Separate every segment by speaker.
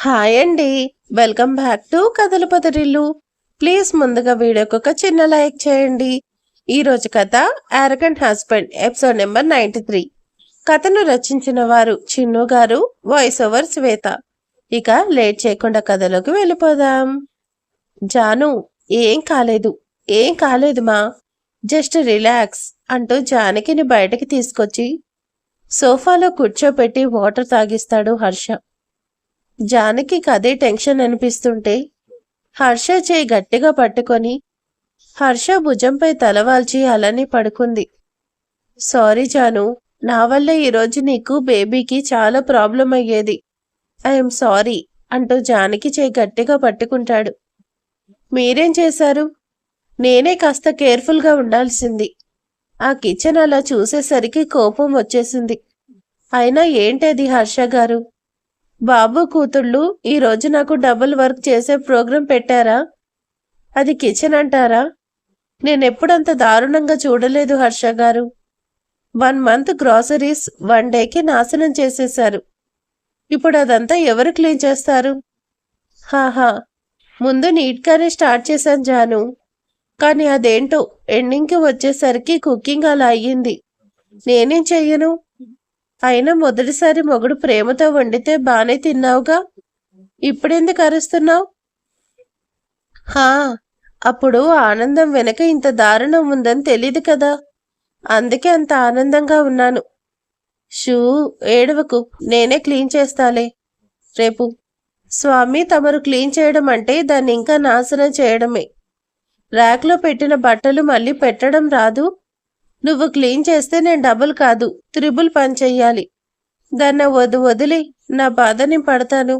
Speaker 1: Hi అండి. Welcome back to కథల పదరిల్లు. Please ముందుగా వీడియోకి ఒక చిన్న లైక్ చేయండి. ఈరోజు కథ ఆరగంట్ హస్బెండ్ ఎపిసోడ్ నెంబర్ 93. కథను రచించిన వారు చిన్ను గారు, వాయిస్ ఓవర్ శ్వేత. ఇక లేట్ చేయకుండా కథలోకి వెళ్ళిపోదాం. జాను, ఏం కాలేదు మా, జస్ట్ రిలాక్స్ అంటూ జానకిని బయటకి తీసుకొచ్చి సోఫాలో కూర్చోపెట్టి వాటర్ తాగిస్తాడు హర్ష. జానకి అదే టెన్షన్ అనిపిస్తుంటే హర్ష చేయి గట్టిగా పట్టుకొని హర్ష భుజంపై తలవాల్చి అలానే పడుకుంది. సారీ జాను, నా వల్ల ఈరోజు నీకు బేబీకి చాలా ప్రాబ్లం అయ్యేది. ఐఎమ్ సారీ అంటూ జానకి చేయి గట్టిగా పట్టుకుంటాడు. మీరేం చేశారు? నేనే కాస్త కేర్ఫుల్గా ఉండాల్సింది. ఆ కిచెన్ అలా చూసేసరికి కోపం వచ్చేసింది. అయినా ఏంటది హర్ష గారు? బాబు కూతుళ్ళు ఈరోజు నాకు డబుల్ వర్క్ చేసే ప్రోగ్రాం పెట్టారా? అది కిచెన్ అంటారా? నేనెప్పుడంత దారుణంగా చూడలేదు హర్ష గారు. 1 మంత్ గ్రాసరీస్ 1 డేకి నాశనం చేసేశారు. ఇప్పుడు అదంతా ఎవరు క్లీన్ చేస్తారు? హాహా, ముందు నీట్గానే స్టార్ట్ చేశాను జాను, కానీ అదేంటో ఎండింగ్కి వచ్చేసరికి కుకింగ్ అలా అయ్యింది. నేనేం చెయ్యను? అయినా మొదటిసారి మొగుడు ప్రేమతో వండితే బానే తిన్నావుగా, ఇప్పుడెందుకు అరుస్తున్నావు? హా, అప్పుడు ఆనందం వెనక ఇంత దారుణం ఉందని తెలీదు కదా, అందుకే అంత ఆనందంగా ఉన్నాను. షూ, ఏడవకు, నేనే క్లీన్ చేస్తాలే రేపు. స్వామి, తమరు క్లీన్ చేయడం అంటే దాన్ని ఇంకా నాశనం చేయడమే. ర్యాక్లో పెట్టిన బట్టలు మళ్ళీ పెట్టడం రాదు. నువ్వు క్లీన్ చేస్తే నేను డబుల్ కాదు, 3 పని చెయ్యాలి. దాన్ని వదిలి నా బాధ నేను పడతాను.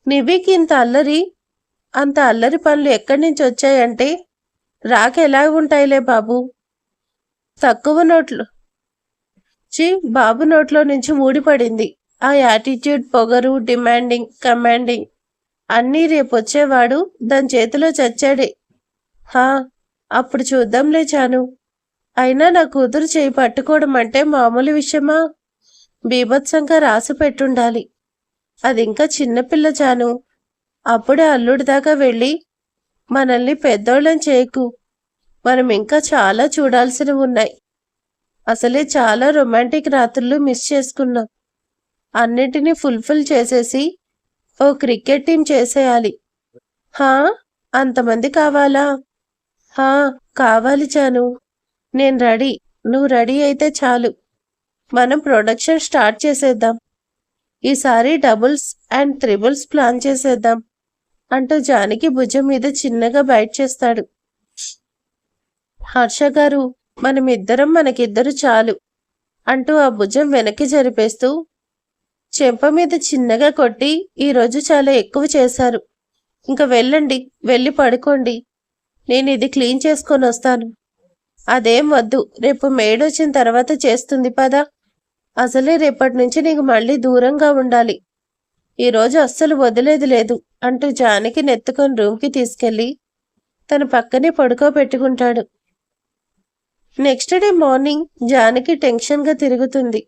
Speaker 1: నివికి అంత అల్లరి పనులు ఎక్కడి నుంచి వచ్చాయంటే రాక ఎలా ఉంటాయిలే బాబు. తక్కువ నోట్లు బాబు నోట్లో నుంచి ఊడిపడింది. ఆ యాటిట్యూడ్, పొగరు, డిమాండింగ్, కమాండింగ్ అన్నీ రేపొచ్చేవాడు దాని చేతిలో చచ్చాడే. హా, అప్పుడు చూద్దాంలే చాను. అయినా నా కూతురు చేయి పట్టుకోవడం అంటే మామూలు విషయమా? బీభత్సంగా రాసి పెట్టుండాలి. అది ఇంకా చిన్నపిల్ల చాను. అప్పుడే అల్లుడి దాకా వెళ్ళి మనల్ని పెద్దోళ్ళని చేయకు. మనం ఇంకా చాలా చూడాల్సినవి ఉన్నాయి. అసలే చాలా రొమాంటిక్ రాత్రులు మిస్ చేసుకున్నాం. అన్నిటినీ ఫుల్ఫిల్ చేసేసి ఓ క్రికెట్ టీం చేసేయాలి. హా, అంతమంది కావాలా? హా, కావాలి చాను. నేను రెడీ, నువ్వు రెడీ అయితే చాలు. మనం ప్రొడక్షన్ స్టార్ట్ చేసేద్దాం. ఈసారి డబుల్స్ అండ్ త్రిబుల్స్ ప్లాన్ చేసేద్దాం అంటూ జానకి భుజం మీద చిన్నగా బైట్ చేస్తాడు. హర్ష గారు, మనకిద్దరు చాలు అంటూ ఆ భుజం వెనక్కి జరిపేస్తూ చెంప మీద చిన్నగా కొట్టి, ఈరోజు చాలా ఎక్కువ చేశారు. ఇంకా వెళ్ళండి, వెళ్ళి పడుకోండి. నేను ఇది క్లీన్ చేసుకొని వస్తాను. అదేం వద్దు, రేపు మేడొచ్చిన తర్వాత చేస్తుంది పదా. అసలే రేపటి నుంచి నీకు మళ్ళీ దూరంగా ఉండాలి. ఈరోజు అస్సలు వదిలేది లేదు అంటూ జానకి నెత్తుకొని రూమ్కి తీసుకెళ్లి తన పక్కనే పడుకోబెట్టుకుంటాడు. నెక్స్ట్ డే మార్నింగ్ జానకి టెన్షన్గా తిరుగుతుంది.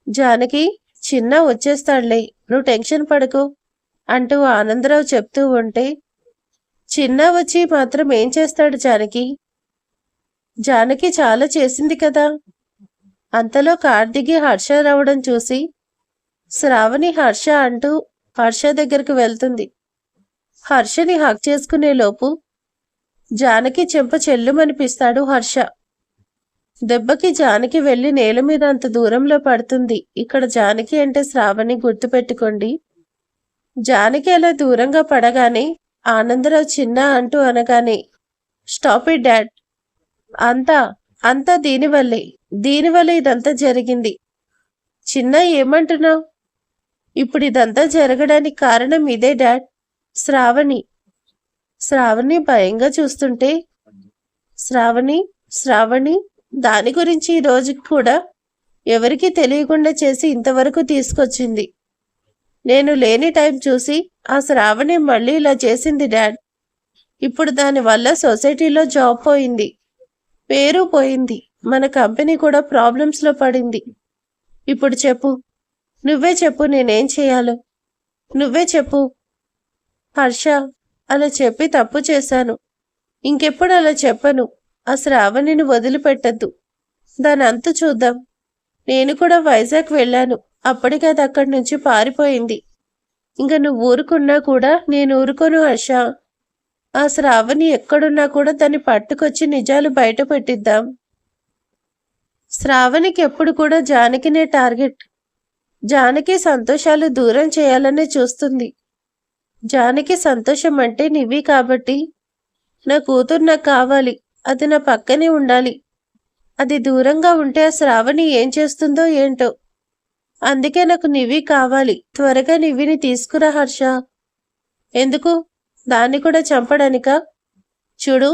Speaker 1: జానకి, చిన్న వచ్చేస్తాడులే, నువ్వు టెన్షన్ పడుకో అంటూ ఆనందరావు చెప్తూ ఉంటే, చిన్న వచ్చి మాత్రం ఏం చేస్తాడు జానకి? జానకి చాలా చేసింది కదా. అంతలో కార్ దిగి హర్ష రావడం చూసి శ్రావణి హర్ష అంటూ హర్ష దగ్గరికి వెళ్తుంది. హర్షని హక్ చేసుకునే లోపు జానకి చెంప చెల్లుమనిపిస్తాడు హర్ష. దెబ్బకి జానకి వెళ్లి నేల మీద అంత దూరంలో పడుతుంది. ఇక్కడ జానకి అంటే శ్రావణి, గుర్తుపెట్టుకోండి. జానకి అలా దూరంగా పడగానే ఆనందరావు చిన్న అంటూ అనగానే, స్టాప్ ఇట్ డాడ్, అంతా దీనివల్లే ఇదంతా జరిగింది. చిన్న, ఏమంటున్నావు? ఇప్పుడు ఇదంతా జరగడానికి కారణం ఇదే డాడ్. శ్రావణి భయంగా చూస్తుంటే, శ్రావణి దాని గురించి ఈ రోజు కూడా ఎవరికీ తెలియకుండా చేసి ఇంతవరకు తీసుకొచ్చింది. నేను లేని టైం చూసి ఆ శ్రావణి మళ్ళీ ఇలా చేసింది డాడ్. ఇప్పుడు దానివల్ల సొసైటీలో జాబ్ పోయింది, పేరు పోయింది, మన కంపెనీ కూడా ప్రాబ్లమ్స్లో పడింది. ఇప్పుడు చెప్పు, నువ్వే చెప్పు, నేనేం చేయాలో? నువ్వే చెప్పు. హర్ష, అలా చెప్పి తప్పు చేశాను. ఇంకెప్పుడు అలా చెప్పను. ఆ శ్రావణిని వదిలిపెట్టద్దు. దాని అంతు చూద్దాం. నేను కూడా వైజాగ్ వెళ్ళాను. అప్పటికి అది అక్కడి నుంచి పారిపోయింది. ఇంక నువ్వు ఊరుకున్నా కూడా నేను ఊరుకోను హర్ష. ఆ శ్రావణి ఎక్కడున్నా కూడా దాన్ని పట్టుకొచ్చి నిజాలు బయట పెట్టిద్దాం. శ్రావణికి ఎప్పుడు కూడా జానకినే టార్గెట్. జానకి సంతోషాలు దూరం చేయాలనే చూస్తుంది. జానకి సంతోషం అంటే నివి కాబట్టి నా కూతురు నాకు కావాలి. అది నా పక్కనే ఉండాలి. అది దూరంగా ఉంటే ఆ శ్రావణి ఏం చేస్తుందో ఏంటో. అందుకే నాకు నివి కావాలి. త్వరగా నివిని తీసుకురా హర్ష. ఎందుకు? దాన్ని కూడా చంపడానికా? చూడు,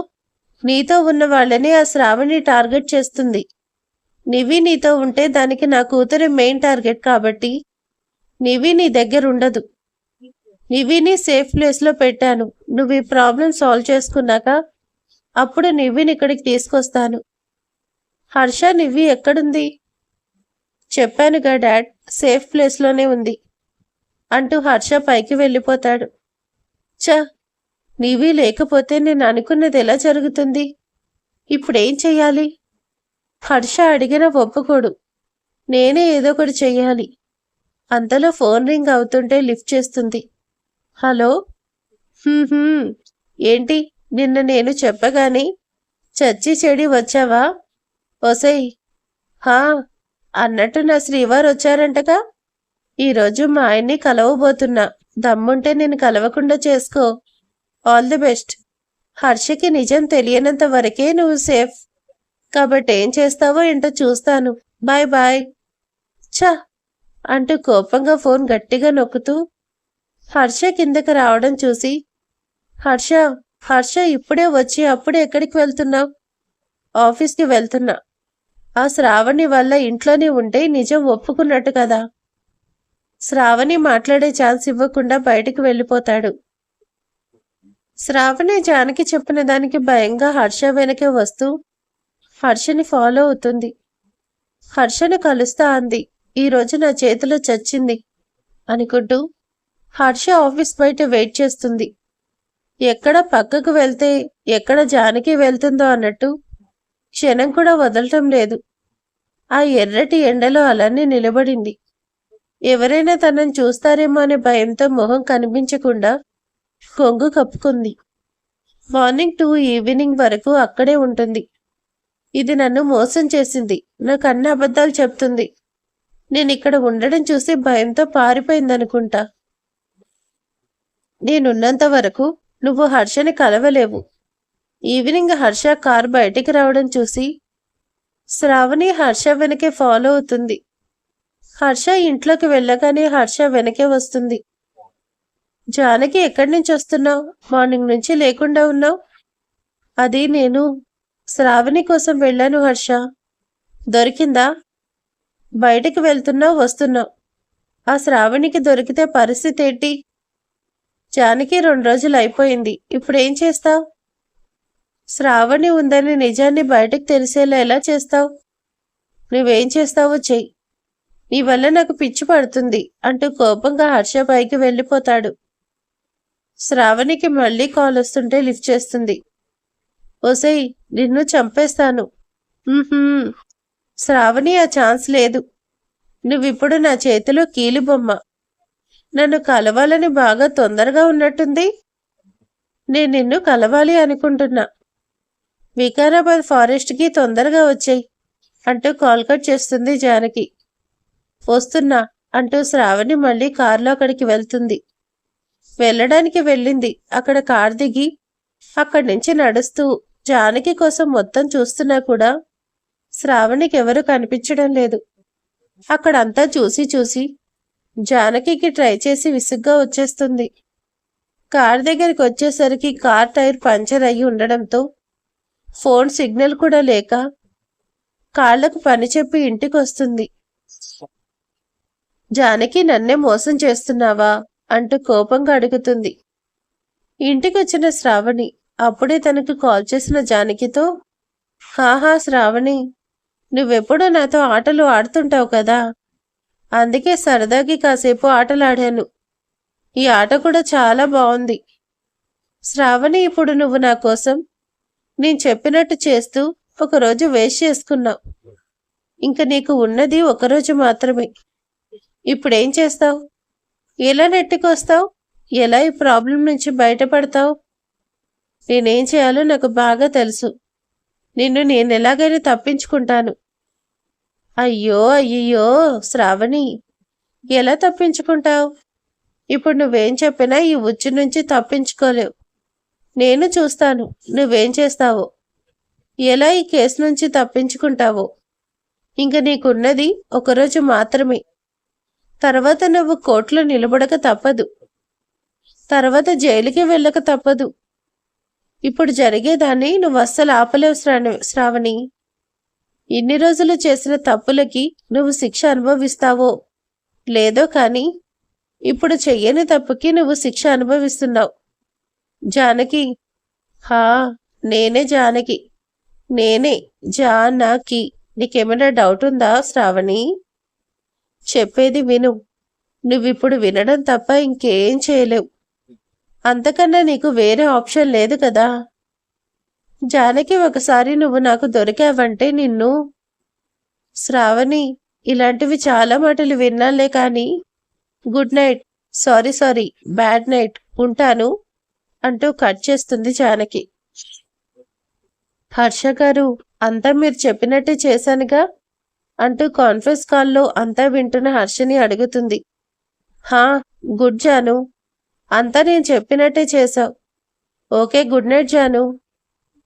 Speaker 1: నీతో ఉన్న వాళ్ళని ఆ శ్రావణి టార్గెట్ చేస్తుంది. నివి నీతో ఉంటే దానికి నా కూతురే మెయిన్ టార్గెట్ కాబట్టి నివి నీ దగ్గర ఉండదు. నివిని సేఫ్ ప్లేస్లో పెట్టాను. నువ్వు ఈ ప్రాబ్లం సాల్వ్ చేసుకున్నాక అప్పుడు నివిని ఇక్కడికి తీసుకొస్తాను. హర్ష, నివి ఎక్కడుంది? చెప్పానుగా డాడ్, సేఫ్ ప్లేస్లోనే ఉంది అంటూ హర్ష పైకి వెళ్ళిపోతాడు. చ, నివి లేకపోతే నేను అనుకున్నది ఎలా జరుగుతుంది? ఇప్పుడేం చెయ్యాలి? హర్ష అడిగిన ఒప్పుకోడు. నేనే ఏదో ఒకటి చెయ్యాలి. అంతలో ఫోన్ రింగ్ అవుతుంటే లిఫ్ట్ చేస్తుంది. హలో. ఏంటి, నిన్న నేను చెప్పగాని చచ్చి చెడి వచ్చావా? ఒసేయ్. హా, అన్నట్టు నా శ్రీవారు వచ్చారంటగా. ఈరోజు మా ఆయన్ని కలవబోతున్నా. దమ్ముంటే నేను కలవకుండా చేసుకో. All the best. హర్షకి నిజం తెలియనంత వరకే నువ్వు సేఫ్. కాబట్టి ఏం చేస్తావో ఏంటో చూస్తాను. Bye bye. ఛ అంటూ కోపంగా ఫోన్ గట్టిగా నొక్కుతూ హర్ష కిందకి రావడం చూసి, హర్ష, హర్ష ఇప్పుడే వచ్చి అప్పుడే ఎక్కడికి వెళ్తున్నావు? ఆఫీస్కి వెళ్తున్నా. ఆ శ్రావణి వల్ల ఇంట్లోనే ఉంటే నిజం ఒప్పుకున్నట్టు కదా. శ్రావణి మాట్లాడే ఛాన్స్ ఇవ్వకుండా బయటికి వెళ్ళిపోతాడు. శ్రావణి జానకి చెప్పిన దానికి భయంగా హర్ష వెనకే వస్తూ హర్షని ఫాలో అవుతుంది. హర్షను కలుస్తా అంది. ఈరోజు నా చేతిలో చచ్చింది అనుకుంటూ హర్ష ఆఫీస్ బయట వెయిట్ చేస్తుంది. ఎక్కడ పక్కకు వెళ్తే ఎక్కడ జానకి వెళ్తుందో అన్నట్టు క్షణం కూడా వదలటం లేదు. ఆ ఎర్రటి ఎండలో అలానే నిలబడింది. ఎవరైనా తనని చూస్తారేమో అనే భయంతో మొహం కనిపించకుండా కొంగు కప్పుకుంది. మార్నింగ్ 2 ఈవినింగ్ వరకు అక్కడే ఉంటుంది. ఇది నన్ను మోసం చేసింది. నాకు అన్ని అబద్ధాలు చెప్తుంది. నేను ఇక్కడ ఉండడం చూసి భయంతో పారిపోయిందనుకుంటా. నేనున్నంత వరకు నువ్వు హర్షని కలవలేవు. ఈవినింగ్ హర్ష కారు బయటికి రావడం చూసి శ్రావణి హర్ష వెనకే ఫాలో అవుతుంది. హర్ష ఇంట్లోకి వెళ్ళగానే హర్ష వెనకే వస్తుంది. జానకి, ఎక్కడి నుంచి వస్తున్నావు? మార్నింగ్ నుంచి లేకుండా ఉన్నావు. అది నేను శ్రావణి కోసం వెళ్ళాను హర్ష. దొరికిందా? బయటికి వెళ్తున్నావు వస్తున్నావు. ఆ శ్రావణికి దొరికితే పరిస్థితి ఏంటి? జానకి 2 రోజులు అయిపోయింది. ఇప్పుడేం చేస్తావు? శ్రావణి ఉందని నిజాన్ని బయటకు తెలిసేలా ఎలా చేస్తావు? నువ్వేం చేస్తావో చెయ్యి. నీ వల్ల నాకు పిచ్చి పడుతుంది అంటూ కోపంగా హర్ష పైకి వెళ్ళిపోతాడు. శ్రావణికి మళ్ళీ కాల్ వస్తుంటే లిఫ్ట్ చేస్తుంది. ఓసేయ్, నిన్ను చంపేస్తాను. శ్రావణి, ఆ ఛాన్స్ లేదు. నువ్విప్పుడు నా చేతిలో కీలుబొమ్మ. నన్ను కలవాలని బాగా తొందరగా ఉన్నట్టుంది. నేను నిన్ను కలవాలి అనుకుంటున్నా. వికారాబాద్ ఫారెస్ట్కి తొందరగా వచ్చేయి అంటూ కాల్ కట్ చేస్తుంది జానకి. వస్తున్నా అంటూ శ్రావణి మళ్ళీ కారులో అక్కడికి వెళ్తుంది. వెళ్ళడానికి వెళ్ళింది. అక్కడ కార్ దిగి అక్కడి నుంచి నడుస్తూ జానకి కోసం మొత్తం చూస్తున్నా కూడా శ్రావణికి ఎవరు కనిపించడం లేదు. అక్కడంతా చూసి చూసి జానకికి ట్రై చేసి విసుగ్గా వచ్చేస్తుంది. కార్ దగ్గరికి వచ్చేసరికి కార్ టైర్ పంచర్ అయ్యి ఉండడంతో ఫోన్ సిగ్నల్ కూడా లేక కాళ్లకు పని చెప్పి ఇంటికి వస్తుంది. జానకి, నన్నే మోసం చేస్తున్నావా అంటూ కోపంగా అడుగుతుంది. ఇంటికొచ్చిన శ్రావణి అప్పుడే తనకు కాల్ చేసిన జానకితో, హాహా శ్రావణి, నువ్వెప్పుడూ నాతో ఆటలు ఆడుతుంటావు కదా, అందుకే సరదాకి కాసేపు ఆటలాడాను. ఈ ఆట కూడా చాలా బాగుంది. శ్రావణి, ఇప్పుడు నువ్వు నా కోసం నేను చెప్పినట్టు చేస్తూ ఒకరోజు వేస్ట్ చేసుకున్నావు. ఇంక నీకు ఉన్నది ఒకరోజు మాత్రమే. ఇప్పుడేం చేస్తావు? ఎలా నెట్టుకొస్తావు? ఎలా ఈ ప్రాబ్లం నుంచి బయటపడతావు? నేనేం చేయాలో నాకు బాగా తెలుసు. నిన్ను నేను ఎలాగైనా తప్పించుకుంటాను. అయ్యో అయ్యయ్యో శ్రావణి, ఎలా తప్పించుకుంటావు? ఇప్పుడు నువ్వేం చెప్పినా ఈ ఉచ్చు నుంచి తప్పించుకోలేవు. నేను చూస్తాను నువ్వేం చేస్తావో, ఎలా ఈ కేసు నుంచి తప్పించుకుంటావో. ఇంక నీకున్నది ఒకరోజు మాత్రమే. తర్వాత నువ్వు కోర్టులో నిలబడక తప్పదు. తర్వాత జైలుకి వెళ్ళక తప్పదు. ఇప్పుడు జరిగేదాన్ని నువ్వు అస్సలు ఆపలేవు శ్రావణి. ఇన్ని రోజులు చేసిన తప్పులకి నువ్వు శిక్ష అనుభవిస్తావో లేదో కానీ ఇప్పుడు చెయ్యని తప్పుకి నువ్వు శిక్ష అనుభవిస్తున్నావు. జానకి, హా, నేనే జానకి, నేనే జానకి. నీకేమైనా డౌట్ ఉందా శ్రావణి? చెప్పేది విను. నువ్విప్పుడు వినడం తప్ప ఇంకేం చేయలేవు. అంతకన్నా నీకు వేరే ఆప్షన్ లేదు కదా. జానకి, ఒకసారి నువ్వు నాకు దొరికావంటే నిన్ను... శ్రావణి, ఇలాంటివి చాలా మాటలు విన్నాలే కానీ good night, sorry, bad night, ఉంటాను అంటూ కట్ చేస్తుంది జానకి. హర్ష గారు, అంతా మీరు చెప్పినట్టే చేశానుగా అంటూ కాన్ఫరెన్స్ కాల్లో అంతా వింటున్న హర్షని అడుగుతుంది. హా, గుడ్ జాను, అంతా నేను చెప్పినట్టే చేశావు. Okay, good night Janu.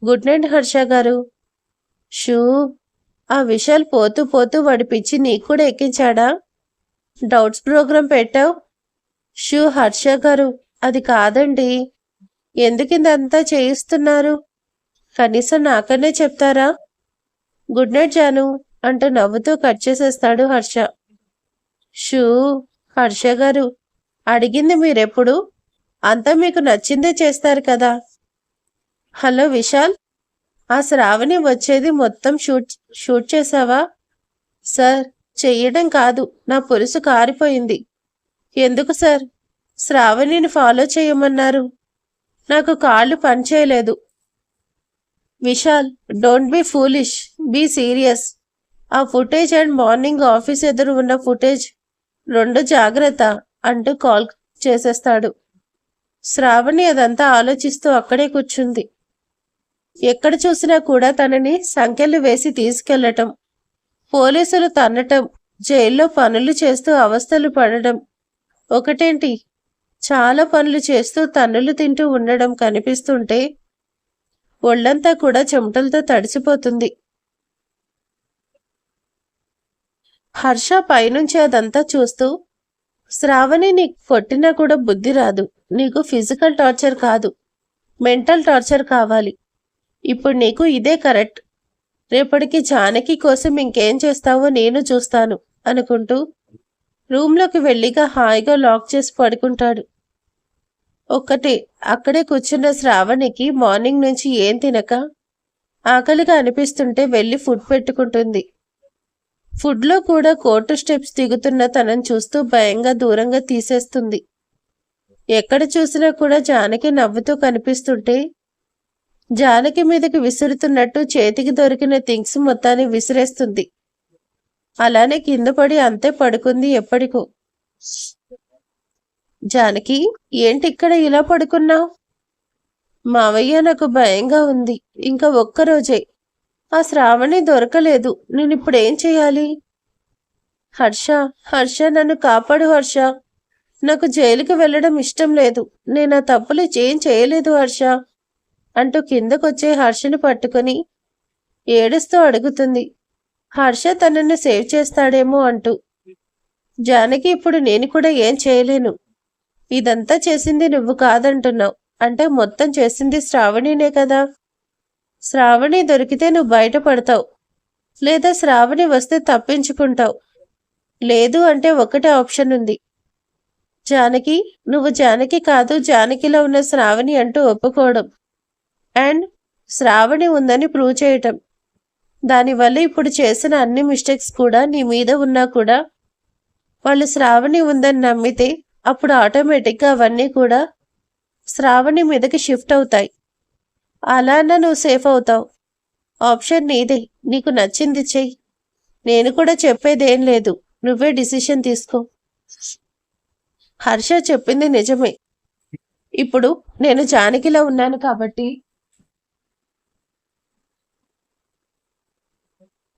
Speaker 1: Good night Harsha garu. షూ, ఆ విశాల్ పోతూ పోతూ వాడి పిచ్చి నీకు కూడా ఎక్కించాడా? డౌట్స్ ప్రోగ్రాం పెట్టావు. షూ హర్ష గారు, అది కాదండి. ఎందుకు ఇదంతా చేయిస్తున్నారు? కనీసం నాకనే చెప్తారా? గుడ్ నైట్ జాను అంటూ నవ్వుతూ కట్ చేసేస్తాడు హర్ష. షూ, హర్ష గారు, అడిగింది మీరెప్పుడు అంతా మీకు నచ్చిందే చేస్తారు కదా. హలో విశాల్, ఆ శ్రావణి వచ్చేది మొత్తం షూట్ చేసావా? సార్, చెయ్యడం కాదు, నా పులుసు కారిపోయింది. ఎందుకు సార్ శ్రావణిని ఫాలో చేయమన్నారు? నాకు కాళ్ళు పనిచేయలేదు. Vishal, don't be foolish, be serious. ఆ ఫుటేజ్ అండ్ మార్నింగ్ ఆఫీస్ ఎదురు ఉన్న ఫుటేజ్ రెండు జాగ్రత్త అంటూ కాల్ చేసేస్తాడు. శ్రావణి అదంతా ఆలోచిస్తూ అక్కడే కూర్చుంది. ఎక్కడ చూసినా కూడా తనని సంకెళ్ళు వేసి తీసుకెళ్లటం, పోలీసులు తన్నటం, జైల్లో పనులు చేస్తూ అవస్థలు పడడం ఒకటేంటి, చాలా పనులు చేస్తూ తన్నులు తింటూ ఉండడం కనిపిస్తుంటే ఒళ్ళంతా కూడా చెమటలతో తడిసిపోతుంది. హర్ష పైనుంచి అదంతా చూస్తూ, శ్రావణి నీకు కొట్టినా కూడా బుద్ధి రాదు. నీకు ఫిజికల్ టార్చర్ కాదు, మెంటల్ టార్చర్ కావాలి. ఇప్పుడు నీకు ఇదే కరెక్ట్. రేపటికి జానకి కోసం ఇంకేం చేస్తావో నేను చూస్తాను అనుకుంటూ రూమ్లోకి వెళ్ళిగా హాయిగా లాక్ చేసి పడుకుంటాడు. ఒక్కటే అక్కడే కూర్చున్న శ్రావణికి మార్నింగ్ నుంచి ఏం తినక ఆకలిగా అనిపిస్తుంటే వెళ్ళి ఫుడ్ పెట్టుకుంటుంది. ఫుడ్లో కూడా కోర్టు స్టెప్స్ దిగుతున్న తనని చూస్తూ భయంగా దూరంగా తీసేస్తుంది. ఎక్కడ చూసినా కూడా జానకి నవ్వుతూ కనిపిస్తుంటే జానకి మీదకి విసురుతున్నట్టు చేతికి దొరికిన థింగ్స్ మొత్తాన్ని విసిరేస్తుంది. అలానే కింద పడి అంతే పడుకుంది ఎప్పటికో. జానకి, ఏంటి ఇక్కడ ఇలా పడుకున్నావు? మావయ్య, నాకు భయంగా ఉంది. ఇంకా ఒక్కరోజే, ఆ శ్రావణి దొరకలేదు. నేనిప్పుడు ఏం చేయాలి? హర్ష, నన్ను కాపాడు హర్ష. నాకు జైలుకి వెళ్ళడం ఇష్టం లేదు. నేను ఆ తప్పులు ఏం చేయలేదు హర్ష అంటూ కిందకొచ్చే హర్షని పట్టుకుని ఏడుస్తూ అడుగుతుంది. హర్ష తనని సేవ్ చేస్తాడేమో అంటూ. జానకి, ఇప్పుడు నేను కూడా ఏం చేయలేను. ఇదంతా చేసింది నువ్వు కాదంటున్నావు అంటే మొత్తం చేసింది శ్రావణినే కదా. శ్రావణి దొరికితే నువ్వు బయటపడతావు, లేదా శ్రావణి వస్తే తప్పించుకుంటావు. లేదు అంటే ఒకటే ఆప్షన్ ఉంది. జానకి, నువ్వు జానకి కాదు, జానకిలో ఉన్న శ్రావణి అంటూ ఒప్పుకోవడం అండ్ శ్రావణి ఉందని ప్రూవ్ చేయటం. దానివల్ల ఇప్పుడు చేసిన అన్ని మిస్టేక్స్ కూడా నీ మీద ఉన్నా కూడా వాళ్ళు శ్రావణి ఉందని నమ్మితే అప్పుడు ఆటోమేటిక్గా అవన్నీ కూడా శ్రావణి మీదకి షిఫ్ట్ అవుతాయి. అలా నువ్వు సేఫ్ అవుతావు. ఆప్షన్ నీదే. నీకు నచ్చింది చెయ్యి. నేను కూడా చెప్పేదేం లేదు. నువ్వే డిసిషన్ తీసుకో. హర్ష చెప్పింది నిజమే. ఇప్పుడు నేను జానకిలో ఉన్నాను కాబట్టి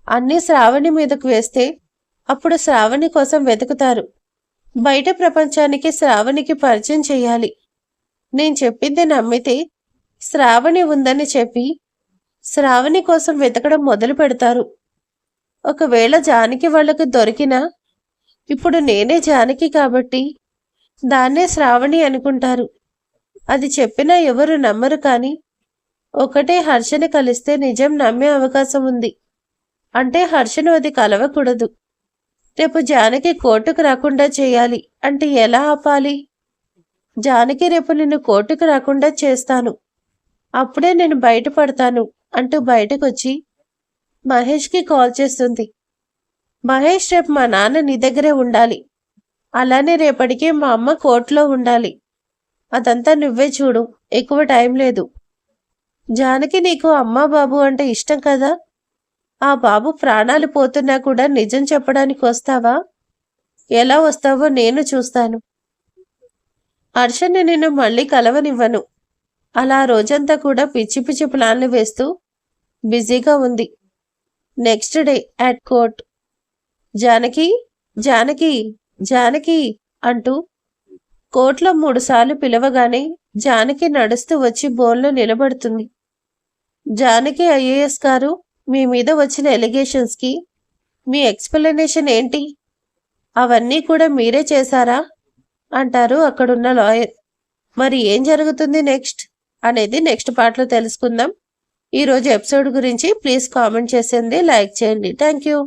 Speaker 1: అన్నీ శ్రావణి మీదకు వేస్తే అప్పుడు శ్రావణి కోసం వెతుకుతారు. బయట ప్రపంచానికి శ్రావణికి పరిచయం చెయ్యాలి. నేను చెప్పింది నమ్మితే శ్రావణి ఉందని చెప్పి శ్రావణి కోసం వెతకడం మొదలు పెడతారు. ఒకవేళ జానకి వాళ్ళకు దొరికినా ఇప్పుడు నేనే జానకి కాబట్టి దాన్నే శ్రావణి అనుకుంటారు. అది చెప్పినా ఎవరు నమ్మరు. కానీ ఒకటే హర్షని కలిస్తే నిజం నమ్మే అవకాశం ఉంది. అంటే హర్షను అది కలవకూడదు. రేపు జానకి కోర్టుకు రాకుండా చేయాలి అంటే ఎలా ఆపాలి? జానకి రేపు నిన్ను కోర్టుకు రాకుండా చేస్తాను, అప్పుడే నేను బయటపడతాను అంటూ బయటకొచ్చి మహేష్కి కాల్ చేస్తుంది. మహేష్, రేపు మా నాన్న నీ దగ్గరే ఉండాలి. అలానే రేపటికే మా అమ్మ కోర్టులో ఉండాలి. అదంతా నువ్వే చూడు. ఎక్కువ టైం లేదు. జానకి నీకు అమ్మా బాబు అంటే ఇష్టం కదా? ఆ బాబు ప్రాణాలు పోతున్నా కూడా నిజం చెప్పడానికి వస్తావా? ఎలా వస్తావో నేను చూస్తాను. హర్షని నిన్ను మళ్ళీ కలవనివ్వను. అలా రోజంతా కూడా పిచ్చి పిచ్చి ప్లాన్లు వేస్తూ బిజీగా ఉంది. Next day at court. Janaki, Janaki, Janaki అంటూ కోర్టులో 3 సార్లు పిలవగానే జానకి నడుస్తూ వచ్చి బోన్లో నిలబడుతుంది. జానకి, ఐఏఎస్ గారు, మీ మీద వచ్చిన ఎలిగేషన్స్కి మీ ఎక్స్ప్లెనేషన్ ఏంటి? అవన్నీ కూడా మీరే చేశారా అంటారు అక్కడున్న లాయర్. మరి ఏం జరుగుతుంది నెక్స్ట్ అనేది నెక్స్ట్ పార్ట్లో తెలుసుకుందాం. ఈరోజు ఎపిసోడ్ గురించి ప్లీజ్ కామెంట్ చేసేయండి, లైక్ చేయండి. Thank you.